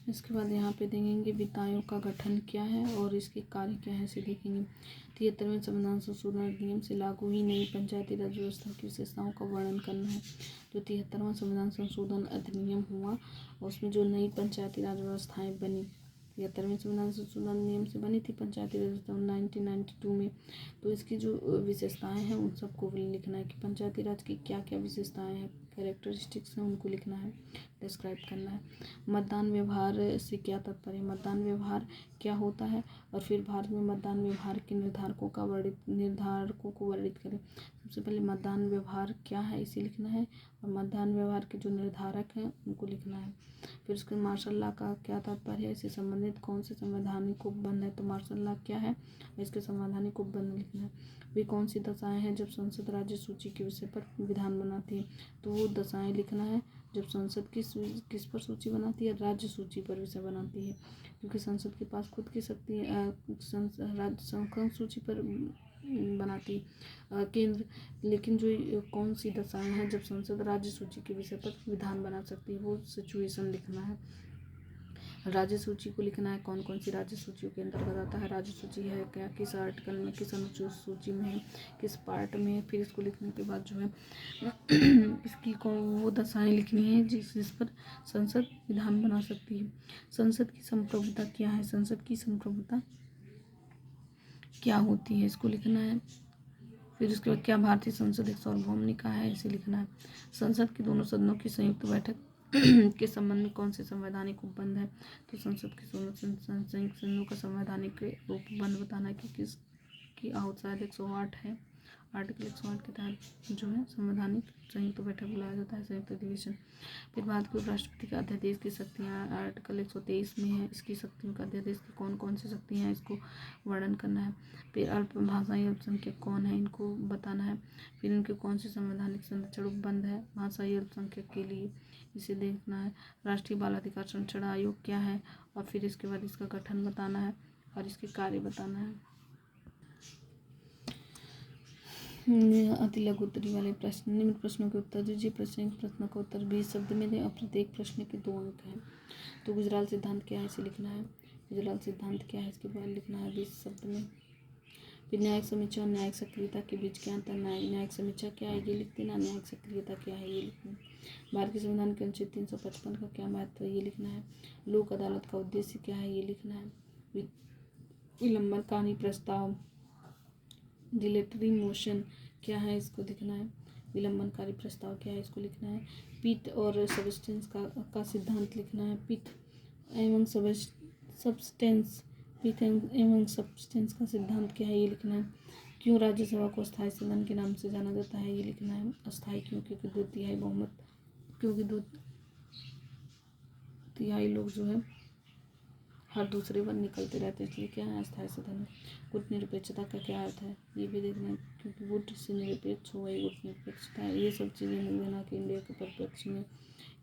इसके बाद यहाँ पे देखेंगे वित्त आयोग का गठन क्या है और इसके कार्य क्या है इसे देखेंगे। 73वें संविधान संशोधन अधिनियम से लागू हुई नई पंचायती राज व्यवस्था की विशेषताओं का वर्णन करना है। जो 73वां संविधान संशोधन अधिनियम हुआ उसमें जो नई पंचायती राज व्यवस्थाएं बनी, 73वें संविधान संशोधन अधिनियम से बनी थी पंचायती राज व्यवस्था 1992 में। तो इसकी जो विशेषताएं हैं उन सबको लिखना है कि पंचायती राज की क्या क्या विशेषताएं हैं, कैरेक्टरिस्टिक्स हैं, उनको लिखना है, डिस्क्राइब करना है। मतदान व्यवहार से क्या तात्पर्य, मतदान व्यवहार क्या होता है, और फिर भारत में मतदान व्यवहार के निर्धारकों को वर्णित करें। सबसे पहले मतदान व्यवहार क्या है इसे लिखना है, और मतदान व्यवहार के जो निर्धारक हैं उनको लिखना है। फिर उसके मार्शल लॉ का क्या तात्पर्य है, इससे संबंधित कौन से संवैधानिक उपबंध है, तो मार्शल लॉ क्या है, इसके संवैधानिक उपबंध लिखना है। वे कौन सी दशाएं हैं जब संसद राज्य सूची के विषय पर विधान बनाती है, तो वो दशाएं लिखना है जब संसद किस पर सूची बनाती है, राज्य सूची पर विषय बनाती है, क्योंकि संसद के पास खुद की शक्ति राज्य संख्यक सूची पर बनाती है केंद्र, लेकिन जो कौन सी दशाएं हैं जब संसद राज्य सूची के विषय पर विधान बना सकती है, वो सिचुएशन लिखना है। राज्य सूची को लिखना है, कौन कौन सी राज्य सूचियों के अंतर्गत आता है, राज्य सूची है क्या, किस आर्टिकल में, किस अनुच्छेद सूची में है, किस पार्ट में है। फिर इसको लिखने के बाद जो है इसकी वो दशाएं लिखनी है जिस पर संसद विधान बना सकती है। संसद की संप्रभुता क्या है, संसद की संप्रभुता क्या होती है, इसको लिखना है। फिर उसके बाद क्या भारतीय संसद एक सार्वभौम निकाय है, इसे लिखना है। संसद के दोनों सदनों की संयुक्त बैठक के संबंध में कौन से संवैधानिक उपबंध है, तो संसद के दोनों संयुक्त सदनों का संवैधानिक उपबंध बताना है कि किसकी आहत शायद 108 है, आर्टिकल 108 के तहत जो है संवैधानिक संयुक्त बैठक बुलाया जाता है, संयुक्त अधिवेशन। फिर भारत के उपराष्ट्रपति का अध्यादेश की शक्तियाँ आर्टिकल 123 में है, इसकी शक्तियों का अध्यादेश की कौन कौन सी शक्तियाँ हैं इसको वर्णन करना है। फिर भाषाई अल्पसंख्यक कौन है, इनको बताना है। फिर इनके कौन से संवैधानिक संरक्षण उपबंध है भाषाई अल्पसंख्यक के लिए, इसे देखना है। राष्ट्रीय बाल अधिकार संरक्षण आयोग क्या है, और फिर इसके बाद इसका गठन बताना है और इसके कार्य बताना है। अति लघु उत्तरी वाले प्रश्न, निम्न प्रश्नों के उत्तर दीजिए। प्रश्न का उत्तर 20 शब्द में दें और प्रत्येक प्रश्न के 2 अंक हैं। तो गुजराल सिद्धांत क्या है, इसे लिखना है। गुजराल सिद्धांत क्या है इसके बारे में लिखना है 20 शब्द में। फिर न्यायिक समीक्षा और न्यायिक सक्रियता के बीच क्या अंतर, न्यायिक समीक्षा क्या है ये लिख देना, न्यायिक सक्रियता क्या है ये लिखना। भारतीय संविधान के अनुच्छेद 355 का क्या महत्व है ये लिखना है। लोक अदालत का उद्देश्य क्या है ये लिखना है। विलंबनकारी प्रस्ताव डिलेटरी मोशन क्या है इसको लिखना है। विलंबनकारी प्रस्ताव क्या है इसको लिखना है। पित्त और सब्सटेंस का सिद्धांत लिखना है। पित्त एवं सब्सटेंस, पित्त एवं सब्सटेंस का सिद्धांत क्या है ये लिखना है। क्यों राज्यसभा को अस्थायी सदन के नाम से जाना जाता है ये लिखना है। अस्थायी क्यों, क्योंकि 2/3 बहुमत, क्योंकि 2/3 लोग जो है हर दूसरे बार निकलते रहते हैं, इसलिए क्या है अस्थायी सदन। गुटनिरपेक्षता का क्या अर्थ है ये भी देखना है, क्योंकि गुट से निरपेक्ष हो गई गुटनिरपेक्षता है। ये सब चीज़ें लिख देना कि इंडिया के परिप्रेक्ष्य में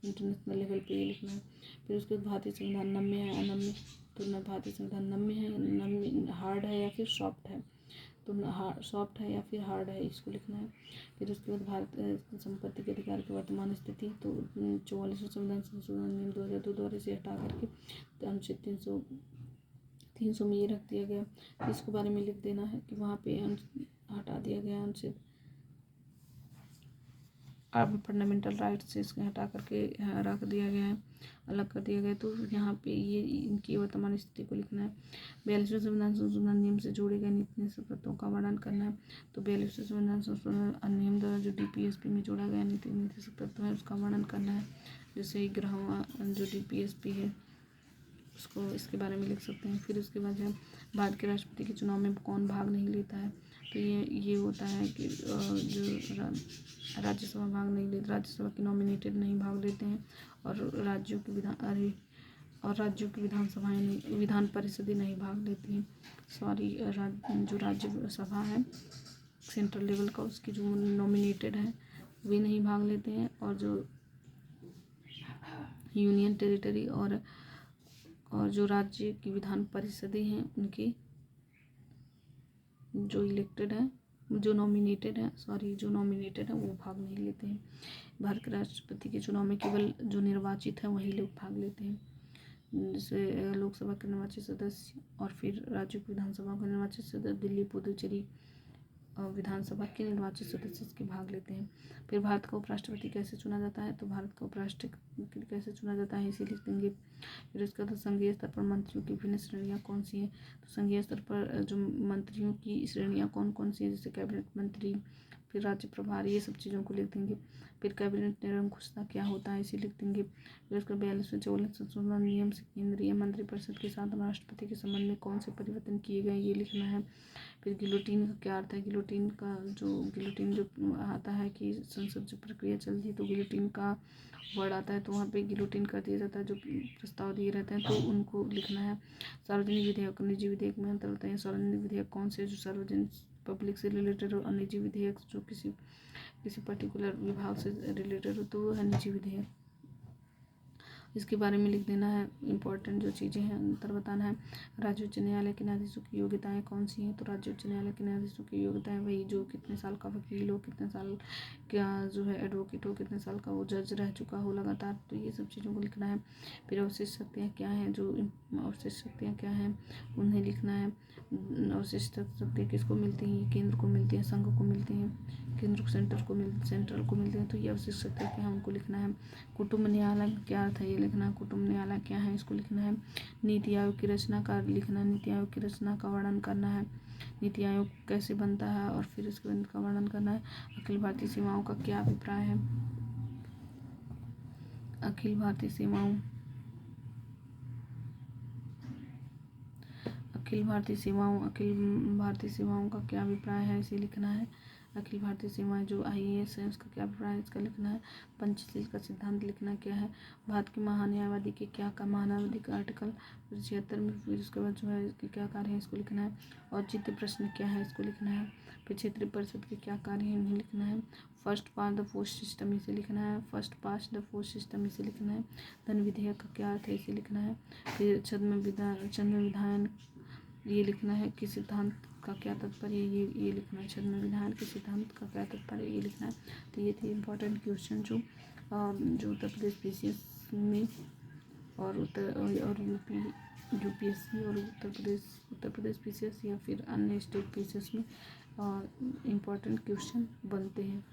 इंटरनेशनल लेवल पे ये लिखना है। फिर उसके बाद भारतीय संविधान नम्य है अनम्य, तो न भारतीय संविधान नम्य है, नम्य हार्ड है या फिर सॉफ्ट है, तो सॉफ्ट है या फिर हार्ड है इसको लिखना है। फिर उसके बाद भारत संपत्ति के अधिकार की वर्तमान स्थिति, तो 44वें संविधान संशोधन अधिनियम 2002 द्वारा इसे हटा करके अनुच्छेद 300 में ये रख दिया गया। इसके बारे में लिख देना है कि वहाँ पे हटा दिया गया अनुच्छेद फंडामेंटल राइट से इसको हटा करके रख दिया गया है, अलग कर दिया गया। तो यहाँ पे ये इनकी वर्तमान स्थिति को लिखना है। 42वें संविधान संशोधन अधिनियम से जोड़े गए नीति निष्पत्तियों का वर्णन करना है। तो 42वें संविधान संशोधन अधिनियम द्वारा जो DPSP में जोड़ा गया नीति निष्पत्ति है उसका वर्णन करना है। जैसे ग्राम जो DPSP है उसको इसके बारे में लिख सकते हैं। फिर उसके बाद जो भारत के राष्ट्रपति के चुनाव में कौन भाग नहीं लेता है, तो ये होता है कि जो राज्यसभा भाग नहीं लेते, राज्यसभा के नॉमिनेटेड नहीं भाग लेते हैं, और राज्यों की विधानसभाएं नहीं, विधान परिषदें नहीं भाग लेती हैं। जो राज्यसभा है सेंट्रल लेवल का उसकी जो नॉमिनेटेड है वे नहीं भाग लेते हैं, और जो यूनियन टेरिटरी और जो राज्य की विधान परिषदें हैं उनके जो इलेक्टेड है जो नॉमिनेटेड है वो भाग नहीं लेते हैं। भारत के राष्ट्रपति के चुनाव में केवल जो निर्वाचित है वही लोग भाग लेते हैं। जैसे लोकसभा के निर्वाचित सदस्य और फिर राज्यों की विधानसभा के निर्वाचित सदस्य, दिल्ली पुदुचेरी विधानसभा के निर्वाचित सदस्य इसके भाग लेते हैं। फिर भारत का उपराष्ट्रपति कैसे चुना जाता है, तो भारत का उपराष्ट्रपति कैसे चुना जाता है इसे लिख देंगे। फिर उसके बाद संघीय स्तर पर मंत्रियों की विभिन्न श्रेणियाँ कौन सी हैं, तो संघीय स्तर पर जो मंत्रियों की श्रेणियाँ कौन कौन सी हैं, जैसे कैबिनेट मंत्री, फिर राज्य प्रभारी, ये सब चीज़ों को लिख देंगे। फिर कैबिनेट निरंकुशता क्या होता है इसे लिख देंगे। फिर उसका 42वें 44 संशोधन नियम से केंद्रीय मंत्रिपरिषद के साथ राष्ट्रपति के संबंध में कौन से परिवर्तन किए गए ये लिखना है। फिर गिलोटीन का क्या अर्थ है, गिलोटीन जो आता है कि संसद जो प्रक्रिया चलती है तो गिलोटीन का वर्ड आता है, तो वहाँ पे गिलोटीन कर दिया जाता है जो प्रस्ताव दिए रहते हैं, तो उनको लिखना है। सार्वजनिक विधेयक और निजी विधेयक में अंतर होता है। सार्वजनिक विधेयक कौन से, जो सार्वजनिक पब्लिक से रिलेटेड हो, और निजी विधेयक जो किसी पर्टिकुलर विभाग से रिलेटेड हो, तो वो है निजी विधेयक। इसके बारे में लिख देना है। इंपॉर्टेंट जो चीज़ें हैं अंतर बताना है। राज्य उच्च न्यायालय के न्यायाधीशों की योग्यताएं कौन सी हैं, तो राज्य उच्च न्यायालय के न्यायाधीशों की योग्यताएं वही जो कितने साल का वकील हो, कितने साल क्या जो है एडवोकेट हो, कितने साल का वो जज रह चुका हो लगातार, तो ये सब चीज़ों को लिखना है। फिर अवशिष्ट शक्तियाँ क्या हैं, जो अवशिष्ट शक्तियाँ क्या हैं उन्हें लिखना है। अवशिष्ट शक्तियाँ किसको मिलती हैं, केंद्र को मिलती हैं, संघ को मिलती हैं, केंद्र को सेंट्रल को मिलते हैं, तो ये अवशिष्ट शक्तियाँ क्या है उनको लिखना है। कुटुंब न्यायालय क्या अर्थ है ये लिखना है। कुटुंब न्यायालय क्या है इसको लिखना है। नीति आयोग की रचना का लिखना है, नीति आयोग की रचना का वर्णन करना है। नीति आयोग कैसे बनता है और फिर इसके का वर्णन करना है। अखिल भारतीय सीमाओं का क्या अभिप्राय है। अखिल भारतीय सीमाओं का क्या अभिप्राय है इसे लिखना है। अखिल भारतीय सीमाएं जो IAS है उसका क्या अभिप्राय है इसका लिखना है। पंचशील का सिद्धांत लिखना क्या है। भारत के महान्यायवादी के क्या का महान्यायवादी का आर्टिकल 76 में, फिर उसके बाद जो है इसके क्या कार्य है इसको लिखना है। औचित्य प्रश्न क्या है इसको लिखना है। फिर क्षेत्रीय परिषद के क्या कार्य है इन्हें लिखना है। First pass the post system इसे लिखना है। First pass the post system इसे लिखना है। धन विधेयक का क्या अर्थ है इसे लिखना है। फिर छद्म विधायन ये लिखना है कि सिद्धांत का क्या तात्पर्य ये लिखना है। छद्म विधान के सिद्धांत का क्या तात्पर्य ये लिखना है। तो ये थे इम्पोर्टेंट क्वेश्चन जो उत्तर प्रदेश PCS में और UPSC और उत्तर प्रदेश PCS या फिर अन्य स्टेट PCS में इम्पोर्टेंट क्वेश्चन बनते हैं।